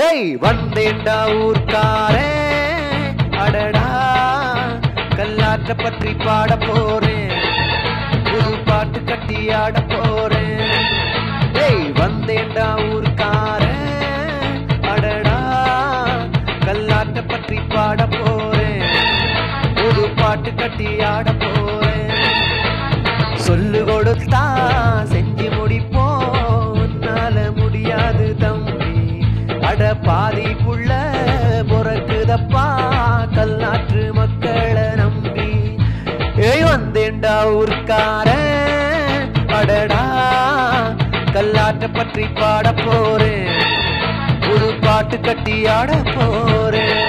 ஏய் வந்தேண்டா ஊர்க்காரே அடடா கல்லாற்ற பற்றி பாட போறேன் புது பாட்டு கட்டி ஆட போறேன் ஏய் வந்தேண்டா ஊர்க்காரே அடடா கல்லாற்ற பற்றி பாட போறேன் புது பாட்டு கட்டி ஆட போறேன் சொல்லு கொடுத்தா செஞ்சு முடிப்போம் உன்னால முடியாது தம்பி அட பாதி புள்ள பொறக்குதப்பா கல்லாற்று மக்களை நம்பி ஏய் வந்தேண்டா ஊர்க்காரன் அடடா கல்லாற்ற பற்றி பாட போறேன் ஒரு பாட்டு கட்டி ஆட போறேன்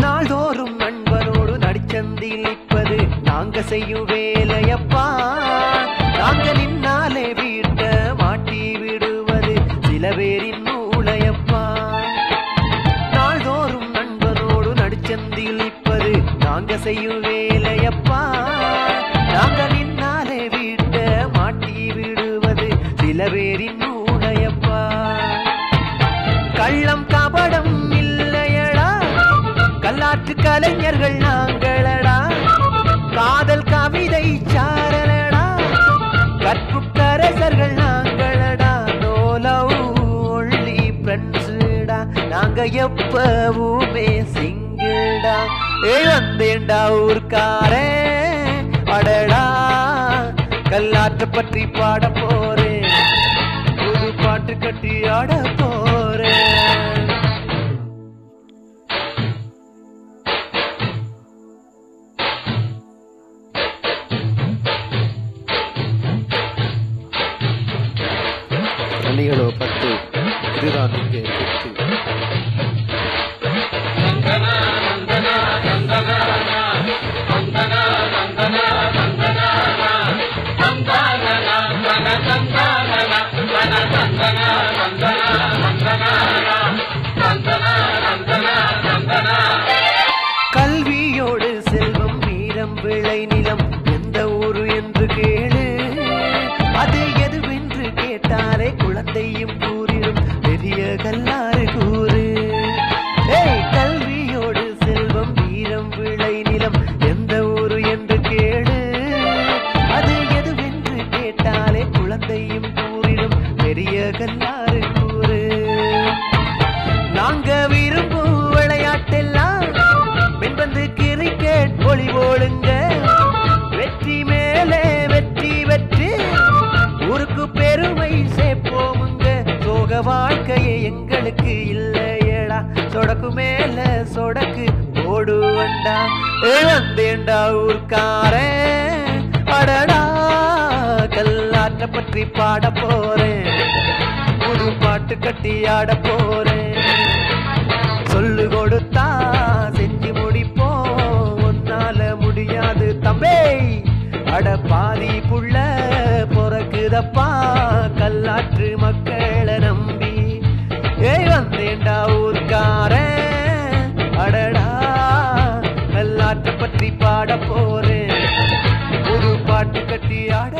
நாள்தோறும் நண்பனோடு நடிச்சந்தில் நிற்பது நாங்க செய்யும் வேலையப்பா நாங்க நின்னாலே வீட்ட மாட்டி விடுவது சில பேரின் மூளையப்பா நாள்தோறும் நண்பனோடு நடிச்சந்தில் நிற்பது நாங்க செய்யும் வேலையப்பா நாங்க நின்னாலே வீட்ட மாட்டி விடுவது சில பேரின் மூளையப்பா கள்ளம் கபடம் இல்லையடா கல்லாற்று கலைஞர்கள் நாங்களடா காதல் கவிதை சாரலடா கற்புக்கரசர்கள் நாங்களடா நோ லவ் ஒன்லி ஃப்ரெண்ட்ஸ்டா நாங்க எப்பவுமே சிங்கிள்டா ஏய் வந்தேண்டா ஊர்க்காரே அடடா கல்லாற்று பற்றி பாட போறேன் புது பாட்டு கட்டி ஆட போறேன் கனிகளோ 10 இதுதான் இங்கே கெத்து கல்வியோடு செல்வம் வீரம் விளை நிலம் எந்த ஊரு என்று கேளு அது எதுவென்று கேட்டாலே குழந்தையும் கூறிடும் பெரிய கல்லாறு கூறு ஏய் கல்வியோடு செல்வம் வீரம் விளை நிலம் எந்த ஊரு என்று கேளு அது எதுவென்று கேட்டாலே குழந்தையும் கூறிடும் பெரிய கல்லாறு கூறு நாங்க விரும்பும் விளையாட்டெல்லாம் மின்பந்து கிரிக்கெட் வாலிபாலுங்க வெற்றி மேலே வெற்றி வெற்றி ஊருக்கு பெருமை சேர்ப்போமுங்க சோக வாழ்க்கையே எங்களுக்கு இல்லையடா சொடக்கு மேல சொடக்கு போடுவண்டா வந்தேண்டா ஊர்க்காரன் அடடா கல்லாற்ற பற்றி பாட போறேன் புது பாட்டு கட்டி ஆட போறேன் சொல்லு கொடுத்தா செஞ்சு முடிப்போம் உன்னால முடியாது தம்பி அட பாதி புள்ள பொறக்குதப்பா கல்லாற்று மக்களை நம்பி ஏய் வந்தேண்டா ஊர்க்காரன் அடடா கல்லாற்ற பற்றி பாட போறேன் ஒரு பாட்டு கட்டி ஆட